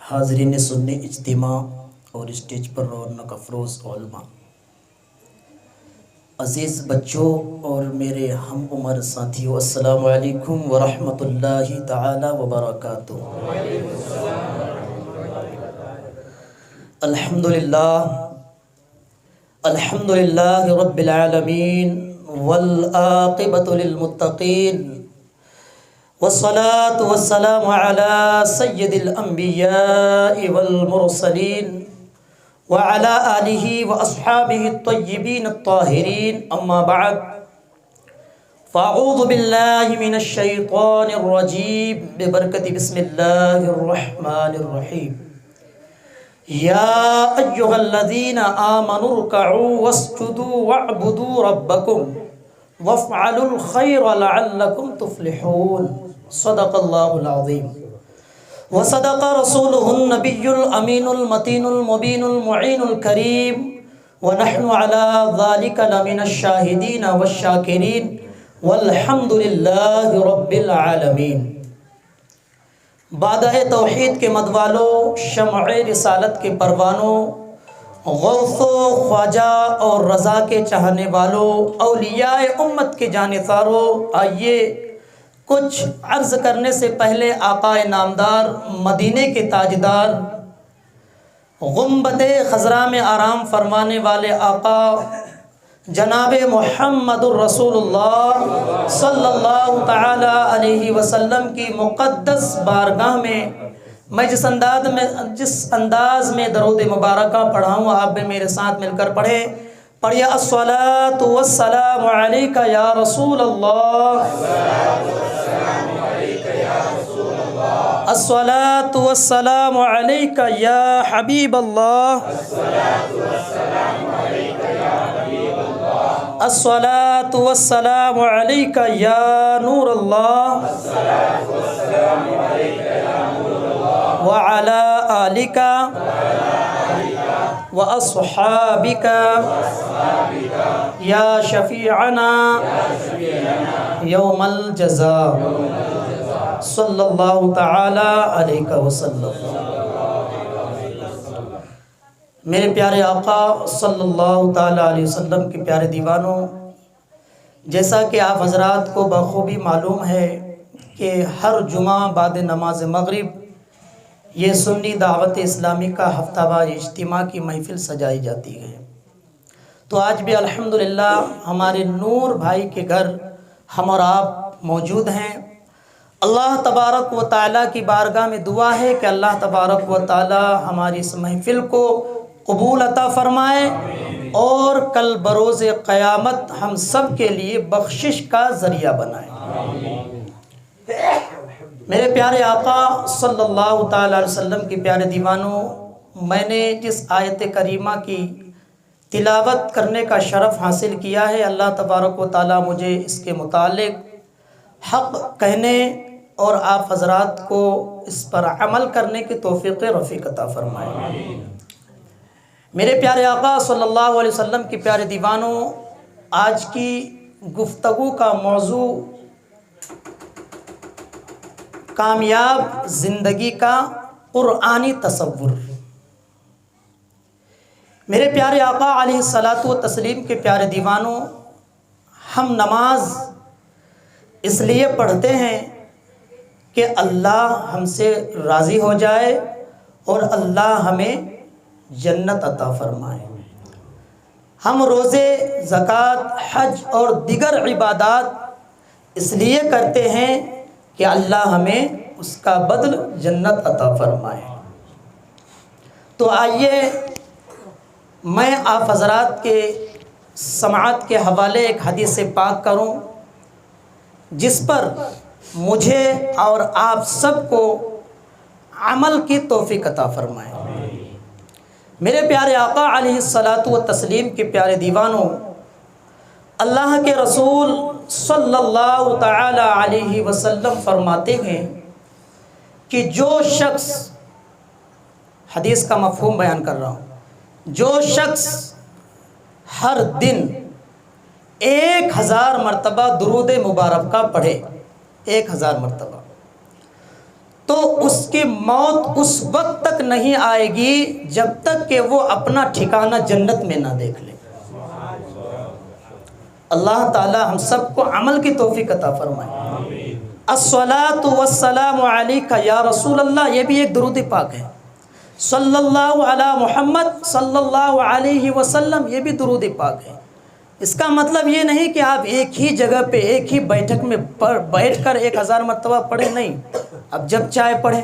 حاضرین سنی اجتماع اور اسٹیج پر رونق افروز علماء، عزیز بچوں اور میرے ہم عمر ساتھیوں، السلام علیکم ورحمۃ اللہ تعالی وبرکاتہ۔ الحمد للہ رب العالمین والعاقبۃ للمتقین، والصلاة والسلام على سید الانبیاء والمرسلین وعلى آلہ واصحابہ الطیبین الطاہرین، اما بعد فاعوذ باللہ من الشیطان الرجیم ببرکت بسم اللہ الرحمن الرحیم۔ یا ایہا الذین آمنوا ارکعوا واسجدوا واعبدوا ربکم وافعلوا الخیر لعلکم تفلحون، صدق اللہ العظیم وصدق رسولہ النبی الامین المتین المبین المعین الکریم، ونحن علی ذلک لمن الشاہدین والشاکرین، والحمد للہ رب العالمین۔ بادہ توحید کے مدوالوں، شمع رسالت کے پروانوں، غوث و خواجہ اور رضا کے چاہنے والوں، اولیاء امت کے جانثاروں، آئیے کچھ عرض کرنے سے پہلے آقا نامدار، مدینے کے تاجدار، گنبد خضرا میں آرام فرمانے والے آقا جناب محمد الرسول اللہ صلی اللہ تعالی علیہ وسلم کی مقدس بارگاہ میں جس انداز میں درود مبارکہ پڑھاؤں، آپ بھی میرے ساتھ مل کر پڑھیں۔ پڑھیے الصلاۃ والسلام علیک یا رسول اللہ، الصلاۃ والسلام علیک یا حبیب اللہ، الصلاۃ والسلام علیک یا نور اللہ، وعلی آلک واصحابک یا شفیعنا یوم الجزاء، صلی اللہ تعالی علیہ وسلم۔ میرے پیارے آقا صلی اللہ تعالی علیہ وسلم کے پیارے دیوانوں، جیسا کہ آپ حضرات کو بخوبی معلوم ہے کہ ہر جمعہ بعد نماز مغرب یہ سنی دعوت اسلامی کا ہفتہ وار اجتماع کی محفل سجائی جاتی ہے، تو آج بھی الحمدللہ ہمارے نور بھائی کے گھر ہم اور آپ موجود ہیں۔ اللہ تبارک و تعالیٰ کی بارگاہ میں دعا ہے کہ اللہ تبارک و تعالیٰ ہماری اس محفل کو قبول عطا فرمائے اور کل بروز قیامت ہم سب کے لیے بخشش کا ذریعہ بنائے۔ میرے پیارے آقا صلی اللہ تعالی علیہ وسلم کے پیارے دیوانوں، میں نے جس آیت کریمہ کی تلاوت کرنے کا شرف حاصل کیا ہے، اللہ تبارک و تعالیٰ مجھے اس کے متعلق حق کہنے اور آپ حضرات کو اس پر عمل کرنے کی توفیق رفیق عطا فرمائے۔ میرے پیارے آقا صلی اللہ علیہ وسلم کے پیارے دیوانوں، آج کی گفتگو کا موضوع کامیاب زندگی کا قرآنی تصور۔ میرے پیارے آقا علیہ الصلاۃ والتسلیم کے پیارے دیوانوں، ہم نماز اس لیے پڑھتے ہیں کہ اللہ ہم سے راضی ہو جائے اور اللہ ہمیں جنت عطا فرمائے۔ ہم روزے، زکوٰۃ، حج اور دیگر عبادات اس لیے کرتے ہیں کہ اللہ ہمیں اس کا بدل جنت عطا فرمائے۔ تو آئیے میں آپ حضرات کے سماعت کے حوالے ایک حدیث پاک کروں جس پر مجھے اور آپ سب کو عمل کی توفیق عطا فرمائے۔ میرے پیارے آقا علیہ الصلاۃ والتسلیم کے پیارے دیوانوں، اللہ کے رسول صلی اللہ تعالی علیہ وسلم فرماتے ہیں کہ جو شخص، حدیث کا مفہوم بیان کر رہا ہوں، جو شخص ہر دن 1000 مرتبہ درود مبارکہ پڑھے، 1000 مرتبہ، تو اس کی موت اس وقت تک نہیں آئے گی جب تک کہ وہ اپنا ٹھکانہ جنت میں نہ دیکھ لے۔ اللہ تعالی ہم سب کو عمل کی توفیق عطا فرمائے۔ الصلاۃ والسلام علیک یا رسول اللہ، یہ بھی ایک درود پاک ہے۔ صلی اللہ علی محمد صلی اللہ علیہ وسلم، یہ بھی درود پاک ہے۔ اس کا مطلب یہ نہیں کہ آپ ایک ہی جگہ پہ ایک ہی بیٹھک میں بیٹھ کر 1000 مرتبہ پڑھیں، نہیں، اب جب چاہے پڑھیں،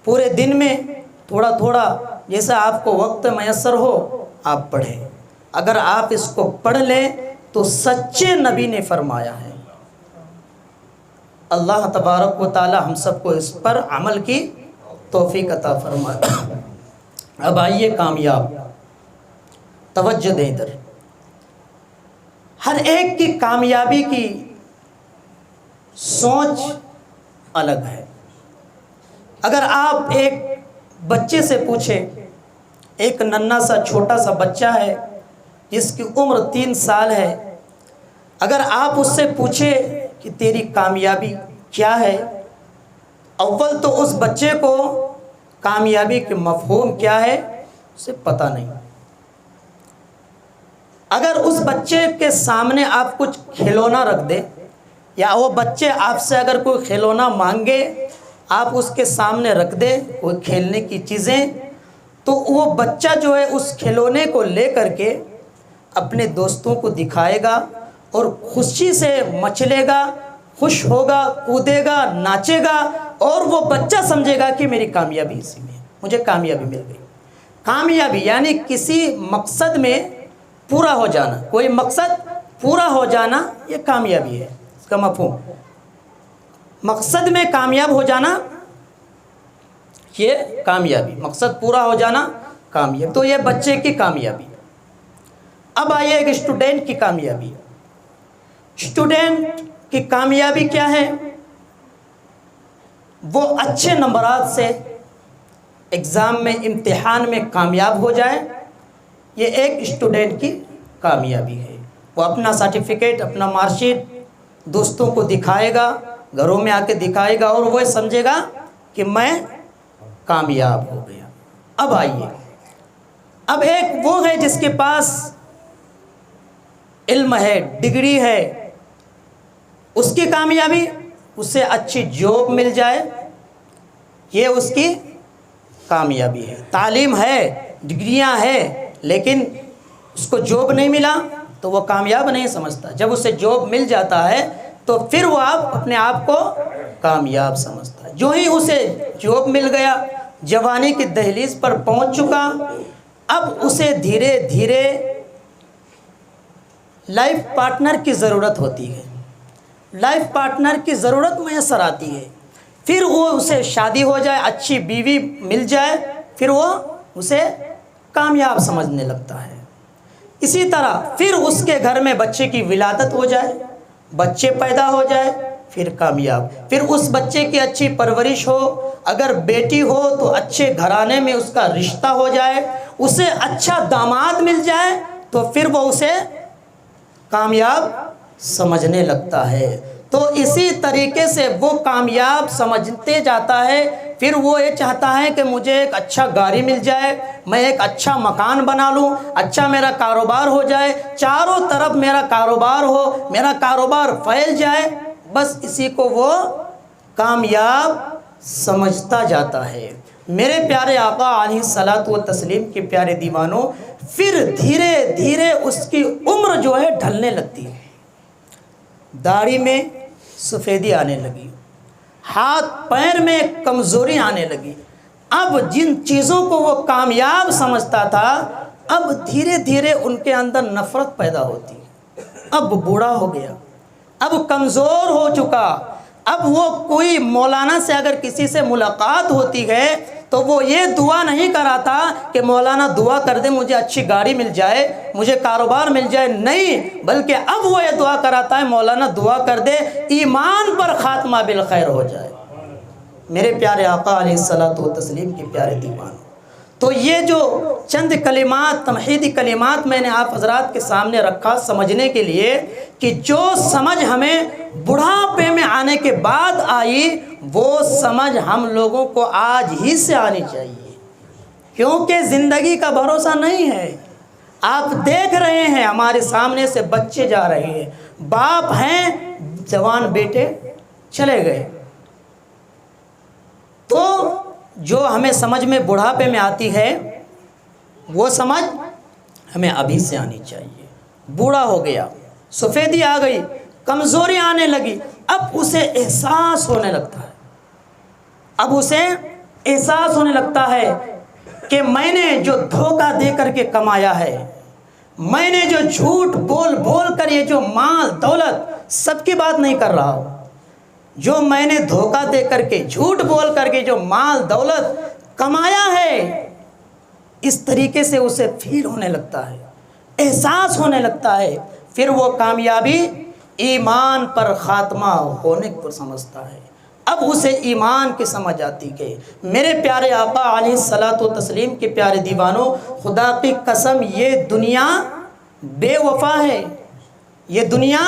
پورے دن میں تھوڑا تھوڑا جیسا آپ کو وقت میسر ہو آپ پڑھیں۔ اگر آپ اس کو پڑھ لیں تو سچے نبی نے فرمایا ہے۔ اللہ تبارک و تعالی ہم سب کو اس پر عمل کی توفیق عطا فرمائے۔ اب آئیے کامیاب، توجہ دیں ادھر۔ ہر ایک کی کامیابی کی سوچ الگ ہے۔ اگر آپ ایک بچے سے پوچھیں، ایک ننھا سا چھوٹا سا بچہ ہے جس کی عمر 3 سال ہے، اگر آپ اس سے پوچھیں کہ تیری کامیابی کیا ہے، اول تو اس بچے کو کامیابی کے مفہوم کیا ہے اسے پتہ نہیں۔ اگر اس بچے کے سامنے آپ کچھ کھلونا رکھ دیں، یا وہ بچے آپ سے اگر کوئی کھلونا مانگے آپ اس کے سامنے رکھ دیں کوئی کھیلنے کی چیزیں، تو وہ بچہ جو ہے اس کھلونے کو لے کر کے اپنے دوستوں کو دکھائے گا اور خوشی سے مچلے گا، خوش ہوگا، کودے گا، ناچے گا، اور وہ بچہ سمجھے گا کہ میری کامیابی اسی میں ہے، مجھے کامیابی مل گئی۔ کامیابی یعنی کسی مقصد میں پورا ہو جانا، کوئی مقصد پورا ہو جانا، یہ کامیابی ہے، اس کا مفہوم۔ مقصد میں کامیاب ہو جانا یہ کامیابی، مقصد پورا ہو جانا کامیابی، تو یہ بچے کی کامیابی۔ اب آئیے ایک اسٹوڈنٹ کی کامیابی۔ اسٹوڈنٹ کی کامیابی کیا ہے؟ وہ اچھے نمبرات سے ایگزام میں، امتحان میں کامیاب ہو جائے، یہ ایک اسٹوڈنٹ کی کامیابی ہے۔ وہ اپنا سرٹیفکیٹ، اپنا مارک شیٹ دوستوں کو دکھائے گا، گھروں میں آ کے دکھائے گا، اور وہ سمجھے گا کہ میں کامیاب ہو گیا۔ اب آئیے، اب ایک وہ ہے جس کے پاس علم ہے، ڈگری ہے، اس کی کامیابی، اسے اچھی جاب مل جائے، یہ اس کی کامیابی ہے۔ تعلیم ہے، ڈگریاں ہیں، لیکن اس کو جاب نہیں ملا تو وہ کامیاب نہیں سمجھتا۔ جب اسے جاب مل جاتا ہے تو پھر وہ اپنے آپ کو کامیاب سمجھتا ہے۔ جو ہی اسے جاب مل گیا، جوانی کی دہلیز پر پہنچ چکا، اب اسے دھیرے دھیرے لائف پارٹنر کی ضرورت ہوتی ہے، لائف پارٹنر کی ضرورت میسر آتی ہے، پھر وہ اسے شادی ہو جائے، اچھی بیوی مل جائے، پھر وہ اسے کامیاب سمجھنے لگتا ہے۔ اسی طرح پھر اس کے گھر میں بچے کی ولادت ہو جائے، بچے پیدا ہو جائے، پھر کامیاب۔ پھر اس بچے کی اچھی پرورش ہو، اگر بیٹی ہو تو اچھے گھرانے میں اس کا رشتہ ہو جائے، اسے اچھا داماد مل جائے، تو پھر وہ اسے کامیاب سمجھنے لگتا ہے۔ تو اسی طریقے سے وہ کامیاب سمجھتے جاتا ہے، پھر وہ یہ چاہتا ہے کہ مجھے ایک اچھا گاڑی مل جائے، میں ایک اچھا مکان بنا لوں، اچھا میرا کاروبار ہو جائے، چاروں طرف میرا کاروبار ہو، میرا کاروبار پھیل جائے، بس اسی کو وہ کامیاب سمجھتا جاتا ہے۔ میرے پیارے آقا علیہ الصلاۃ والتسلیم کے پیارے دیوانوں، پھر دھیرے دھیرے اس کی عمر جو ہے ڈھلنے لگتی ہے، داڑھی میں سفیدی آنے لگی، ہاتھ پیر میں کمزوری آنے لگی۔ اب جن چیزوں کو وہ کامیاب سمجھتا تھا، اب دھیرے دھیرے ان کے اندر نفرت پیدا ہوتی ہے۔ اب بوڑھا ہو گیا، اب کمزور ہو چکا، اب وہ کوئی مولانا سے اگر کسی سے ملاقات ہوتی ہے تو وہ یہ دعا نہیں کراتا کہ مولانا دعا کر دے مجھے اچھی گاڑی مل جائے، مجھے کاروبار مل جائے، نہیں، بلکہ اب وہ یہ دعا کراتا ہے مولانا دعا کر دے ایمان پر خاتمہ بالخیر ہو جائے۔ میرے پیارے آقا علیہ الصلاۃ والتسلیم کے پیارے دیوان، تو یہ جو چند کلمات، تمہیدی کلمات میں نے آپ حضرات کے سامنے رکھا سمجھنے کے لیے کہ جو سمجھ ہمیں بڑھاپے میں آنے کے بعد آئی، وہ سمجھ ہم لوگوں کو آج ہی سے آنی چاہیے، کیونکہ زندگی کا بھروسہ نہیں ہے۔ آپ دیکھ رہے ہیں ہمارے سامنے سے بچے جا رہے ہیں، باپ ہیں، جوان بیٹے چلے گئے۔ تو جو ہمیں سمجھ میں بڑھاپے میں آتی ہے وہ سمجھ ہمیں ابھی سے آنی چاہیے۔ بوڑھا ہو گیا، سفیدی آ گئی، کمزوری آنے لگی، اب اسے احساس ہونے لگتا ہے، اب اسے احساس ہونے لگتا ہے کہ میں نے جو دھوکہ دے کر کے کمایا ہے، میں نے جو جھوٹ بول بول کر یہ جو مال دولت، سب کی بات نہیں کر رہا ہوں، جو میں نے دھوکہ دے کر کے جھوٹ بول کر کے جو مال دولت کمایا ہے، اس طریقے سے اسے فیل ہونے لگتا ہے، احساس ہونے لگتا ہے۔ پھر وہ کامیابی ایمان پر خاتمہ ہونے کو سمجھتا ہے۔ اب اسے ایمان کی سمجھ آتی کہ میرے پیارے آقا علیہ الصلوۃ والتسلیم کے پیارے دیوانوں، خدا کی قسم یہ دنیا بے وفا ہے، یہ دنیا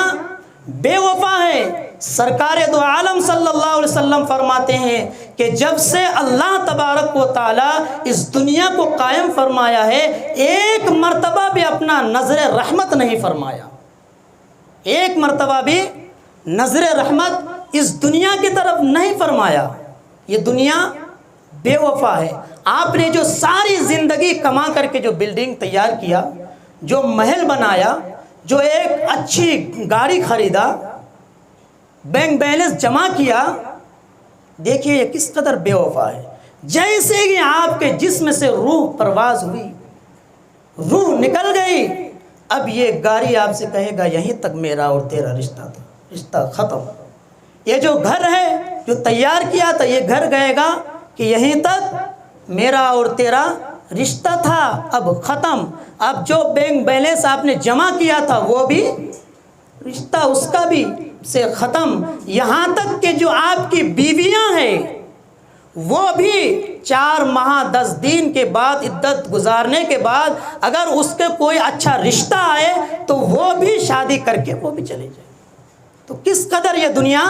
بے وفا ہے۔ سرکار دو عالم صلی اللہ علیہ وسلم فرماتے ہیں کہ جب سے اللہ تبارک و تعالیٰ اس دنیا کو قائم فرمایا ہے، ایک مرتبہ بھی اپنا نظر رحمت نہیں فرمایا، ایک مرتبہ بھی نظر رحمت اس دنیا کی طرف نہیں فرمایا۔ یہ دنیا بے وفا ہے۔ آپ نے جو ساری زندگی کما کر کے جو بلڈنگ تیار کیا، جو محل بنایا، جو ایک اچھی گاڑی خریدا، بینک بیلنس جمع کیا، دیکھیے یہ کس قدر بے وفا ہے۔ جیسے ہی آپ کے جسم سے روح پرواز ہوئی، روح نکل گئی، اب یہ گاڑی آپ سے کہے گا یہیں تک میرا اور تیرا رشتہ تھا، رشتہ ختم۔ یہ جو گھر ہے جو تیار کیا تھا، یہ گھر کہے گا کہ یہیں تک میرا اور تیرا رشتہ تھا، اب ختم۔ اب جو بینک بیلنس آپ نے جمع کیا تھا وہ بھی رشتہ اس کا بھی سے ختم۔ یہاں تک کہ جو آپ کی بیویاں ہیں وہ بھی 4 ماہ 10 دن کے بعد عدت گزارنے کے بعد اگر اس کے کوئی اچھا رشتہ آئے تو وہ بھی شادی کر کے وہ بھی چلے جائے۔ تو کس قدر یہ دنیا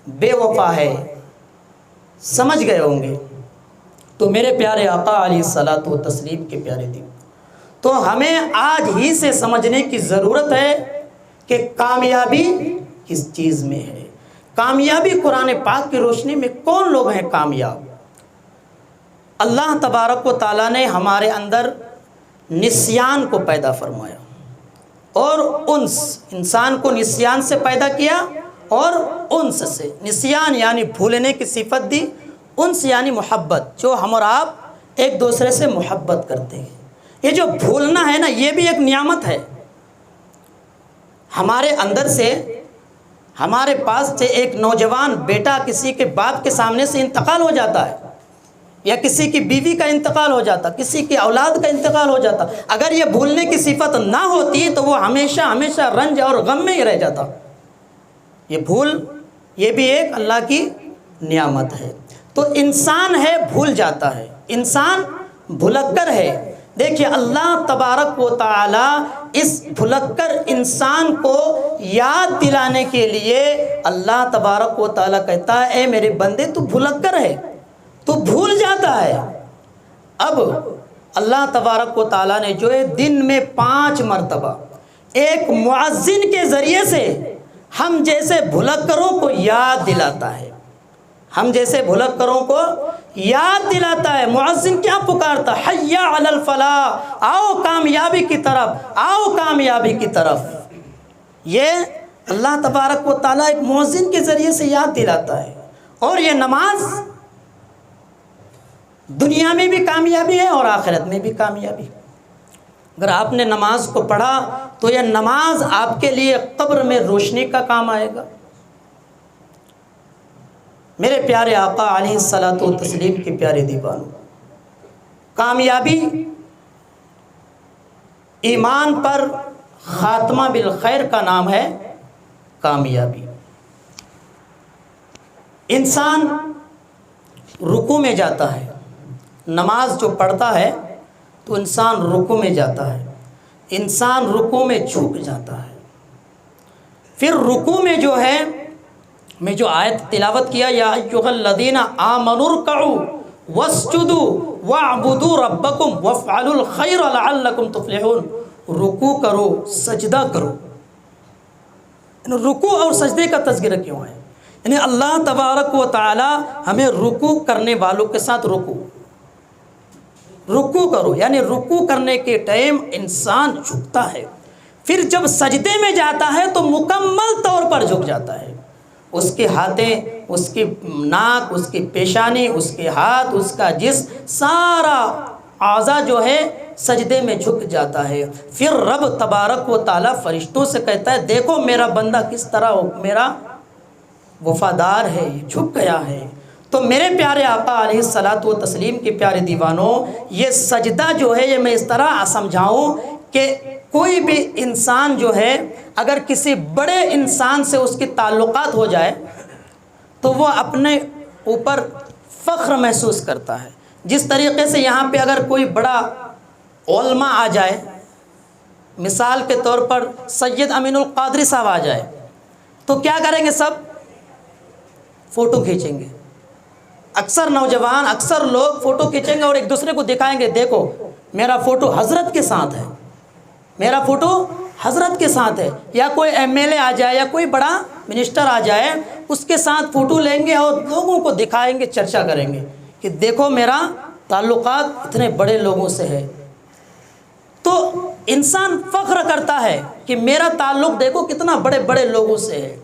بے وفا ہے، سمجھ گئے ہوں گے۔ تو میرے پیارے آقا علیہ الصلوۃ والتسلیم کے پیارے دین، تو ہمیں آج ہی سے سمجھنے کی ضرورت ہے کہ کامیابی کس چیز میں ہے۔ کامیابی قرآن پاک کی روشنی میں کون لوگ ہیں کامیاب؟ اللہ تبارک و تعالیٰ نے ہمارے اندر نسیان کو پیدا فرمایا اور انس، انسان کو نسیان سے پیدا کیا اور انس سے، نسیان یعنی بھولنے کی صفت دی، انس یعنی محبت، جو ہم اور آپ ایک دوسرے سے محبت کرتے ہیں۔ یہ جو بھولنا ہے نا، یہ بھی ایک نعمت ہے۔ ہمارے اندر سے، ہمارے پاس سے ایک نوجوان بیٹا کسی کے باپ کے سامنے سے انتقال ہو جاتا ہے، یا کسی کی بیوی کا انتقال ہو جاتا، کسی کی اولاد کا انتقال ہو جاتا، اگر یہ بھولنے کی صفت نہ ہوتی تو وہ ہمیشہ ہمیشہ رنج اور غم میں ہی رہ جاتا۔ یہ بھول، یہ بھی ایک اللہ کی نعمت ہے۔ تو انسان ہے بھول جاتا ہے، انسان بھلکر ہے۔ دیکھیے اللہ تبارک و تعالی اس بھلکر انسان کو یاد دلانے کے لیے اللہ تبارک و تعالی کہتا ہے اے میرے بندے تو بھلکر ہے، تو بھول جاتا ہے۔ اب اللہ تبارک و تعالی نے جو ہے دن میں 5 مرتبہ ایک مؤذن کے ذریعے سے ہم جیسے بھلکروں کو یاد دلاتا ہے، ہم جیسے بھلکروں کو یاد دلاتا ہے۔ مؤذن کیا پکارتا؟ حی علی الفلاح، آؤ کامیابی کی طرف، آؤ کامیابی کی طرف۔ یہ اللہ تبارک و تعالیٰ ایک مؤذن کے ذریعے سے یاد دلاتا ہے۔ اور یہ نماز دنیا میں بھی کامیابی ہے اور آخرت میں بھی کامیابی۔ اگر آپ نے نماز کو پڑھا تو یہ نماز آپ کے لیے قبر میں روشنی کا کام آئے گا۔ میرے پیارے آقا علیہ الصلوۃ والتسلیم کے پیارے دیوانوں، کامیابی ایمان پر خاتمہ بالخیر کا نام ہے کامیابی۔ انسان رکوع میں جاتا ہے، نماز جو پڑھتا ہے تو انسان رکوع میں جاتا ہے، انسان رکوع میں جھک جاتا ہے، پھر رکوع میں جو ہے میں جو آیت تلاوت کیا، یا ایھا الذین آمنوا ارکعوا واسجدوا واعبدوا ربکم وافعلوا الخیر لعلکم تفلحون، رکوع کرو، سجدہ کرو. رکوع اور سجدے کا تذکرہ کیوں ہے؟ یعنی اللہ تبارک و تعالی ہمیں رکوع کرنے والوں کے ساتھ رکوع کرو، یعنی رکوع کرنے کے ٹائم انسان جھکتا ہے، پھر جب سجدے میں جاتا ہے تو مکمل طور پر جھک جاتا ہے. اس کے ہاتھیں، اس کی ناک، اس کی پیشانی، اس کے ہاتھ، اس کا جسم، سارا اعضاء جو ہے سجدے میں جھک جاتا ہے. پھر رب تبارک و تعالی فرشتوں سے کہتا ہے دیکھو میرا بندہ کس طرح میرا وفادار ہے، جھک گیا ہے. تو میرے پیارے آقا علیہ الصلاۃ والتسلیم کے پیارے دیوانوں، یہ سجدہ جو ہے یہ میں اس طرح سمجھاؤں کہ کوئی بھی انسان جو ہے اگر کسی بڑے انسان سے اس کی تعلقات ہو جائے تو وہ اپنے اوپر فخر محسوس کرتا ہے. جس طریقے سے یہاں پہ اگر کوئی بڑا علماء آ جائے، مثال کے طور پر سید امین القادری صاحب آ جائے، تو کیا کریں گے؟ سب فوٹو کھینچیں گے. اکثر نوجوان، اکثر لوگ فوٹو کھینچیں گے اور ایک دوسرے کو دکھائیں گے دیکھو میرا فوٹو حضرت کے ساتھ ہے، میرا فوٹو حضرت کے ساتھ ہے. یا کوئی ایم ایل اے آ جائے یا کوئی بڑا منسٹر آ جائے، اس کے ساتھ فوٹو لیں گے اور لوگوں کو دکھائیں گے، چرچا کریں گے کہ دیکھو میرا تعلقات اتنے بڑے لوگوں سے ہے. تو انسان فخر کرتا ہے کہ میرا تعلق دیکھو کتنا بڑے بڑے لوگوں سے ہے.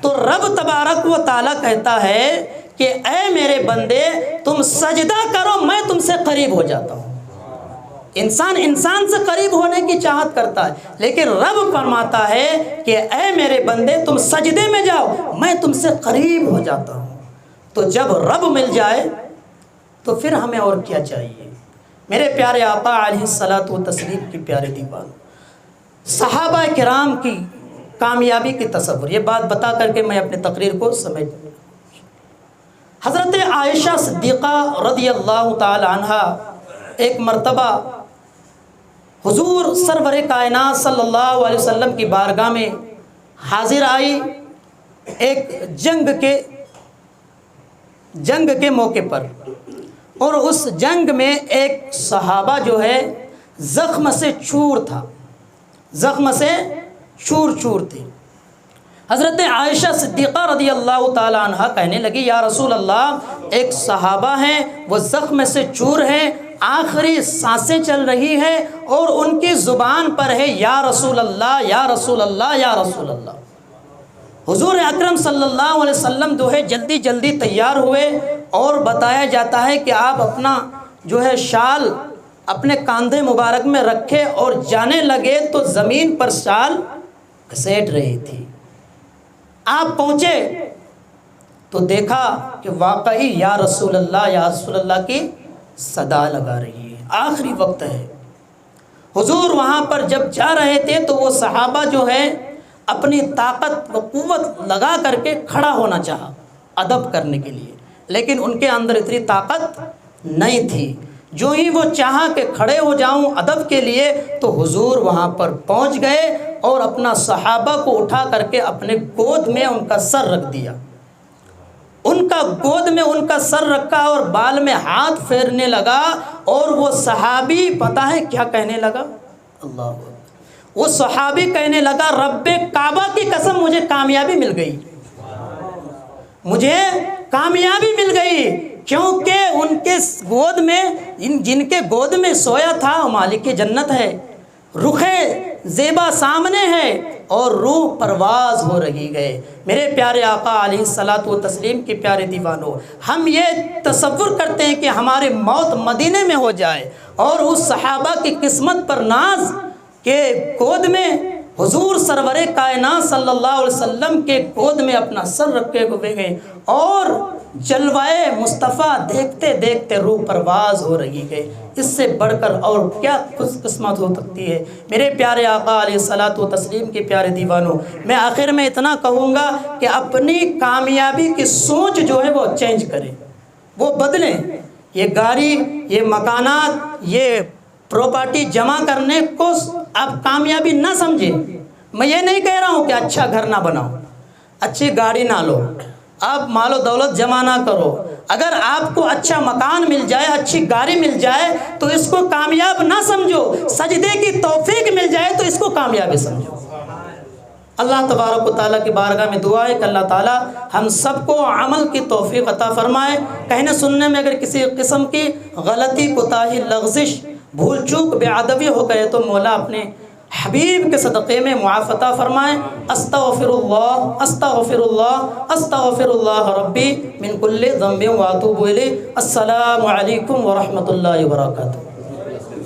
تو رب تبارک و تعالیٰ کہتا ہے کہ اے میرے بندے تم سجدہ کرو، میں تم سے قریب ہو جاتا ہوں. انسان سے قریب ہونے کی چاہت کرتا ہے، لیکن رب فرماتا ہے کہ اے میرے بندے تم سجدے میں جاؤ، میں تم سے قریب ہو جاتا ہوں. تو جب رب مل جائے تو پھر ہمیں اور کیا چاہیے؟ میرے پیارے آقا علیہ الصلاۃ والتسلیم کی پیارے دیوان، صحابہ کرام کی کامیابی کی تصور، یہ بات بتا کر کے میں اپنے تقریر کو سمیٹ. حضرت عائشہ صدیقہ رضی اللہ تعالی عنہ ایک مرتبہ حضور سرور کائنات صلی اللہ علیہ وسلم کی بارگاہ میں حاضر آئی ایک جنگ کے موقع پر، اور اس جنگ میں ایک صحابہ جو ہے زخم سے چور تھا، زخم سے چور تھے. حضرت عائشہ صدیقہ رضی اللہ تعالی عنہ کہنے لگی یا رسول اللہ، ایک صحابہ ہیں وہ زخم سے چور ہیں، آخری سانسیں چل رہی ہے اور ان کی زبان پر ہے یا رسول اللہ یا رسول اللہ یا رسول اللہ. حضور اکرم صلی اللہ علیہ وسلم جو ہے جلدی تیار ہوئے اور بتایا جاتا ہے کہ آپ اپنا جو ہے شال اپنے کاندھے مبارک میں رکھے اور جانے لگے تو زمین پر شال گھسیٹ رہی تھی. آپ پہنچے تو دیکھا کہ واقعی یا رسول اللہ کی صدا لگا رہی ہے، آخری وقت ہے. حضور وہاں پر جب جا رہے تھے تو وہ صحابہ جو ہے اپنی طاقت و قوت لگا کر کے کھڑا ہونا چاہا ادب کرنے کے لیے، لیکن ان کے اندر اتنی طاقت نہیں تھی. جو ہی وہ چاہا کہ کھڑے ہو جاؤں ادب کے لیے تو حضور وہاں پر پہنچ گئے اور اپنا صحابہ کو اٹھا کر کے اپنے گود میں ان کا سر رکھ دیا، ان کا گود میں ان کا سر رکھا اور بال میں ہاتھ پھیرنے لگا. اور وہ صحابی پتہ ہے کیا کہنے لگا؟ اللہ اکبر. وہ صحابی کہنے لگا رب کعبہ کی قسم مجھے کامیابی مل گئی، مجھے کامیابی مل گئی، کیونکہ ان کے گود میں جن کے گود میں سویا تھا وہ مالک جنت ہے، رخ زیبا سامنے ہے اور روح پرواز ہو رہی ہے. میرے پیارے آقا علیہ الصلاۃ والتسلیم کے پیارے دیوانوں، ہم یہ تصور کرتے ہیں کہ ہماری موت مدینے میں ہو جائے اور اس صحابہ کی قسمت پر ناز کہ گود میں حضور سرور کائنات صلی اللہ علیہ وسلم کے گود میں اپنا سر رکھے ہوئے گئے اور جلوائے مصطفیٰ دیکھتے دیکھتے روح پرواز ہو رہی ہے. اس سے بڑھ کر اور کیا خوش قسمت ہو سکتی ہے؟ میرے پیارے آقا علیہ الصلاۃ والتسلیم کے پیارے دیوانوں، میں آخر میں اتنا کہوں گا کہ اپنی کامیابی کی سوچ جو ہے وہ چینج کریں، وہ بدلیں. یہ گاڑی، یہ مکانات، یہ پراپرٹی جمع کرنے کو آپ کامیابی نہ سمجھیں. میں یہ نہیں کہہ رہا ہوں کہ اچھا گھر نہ بناؤ، اچھی گاڑی نہ لو، آپ مال و دولت جمع نہ کرو، اگر آپ کو اچھا مکان مل جائے، اچھی گاڑی مل جائے تو اس کو کامیاب نہ سمجھو، سجدے کی توفیق مل جائے تو اس کو کامیابی سمجھو۔ اللہ تبارک و تعالیٰ کی بارگاہ میں دعا ہے کہ اللہ تعالیٰ ہم سب کو عمل کی توفیق عطا فرمائے۔ کہنے سننے میں اگر کسی قسم کی غلطی، کوتاہی، لغزش، بھول چوک، بے ادبی ہو گئے تو مولا اپنے حبیب کے صدقے میں معاف عطا فرمائے۔ استغفر اللہ استغفر اللہ استغفر اللہ ربی من کل ذنب واتوب الیہ۔ السلام علیکم ورحمۃ اللہ وبرکاتہ۔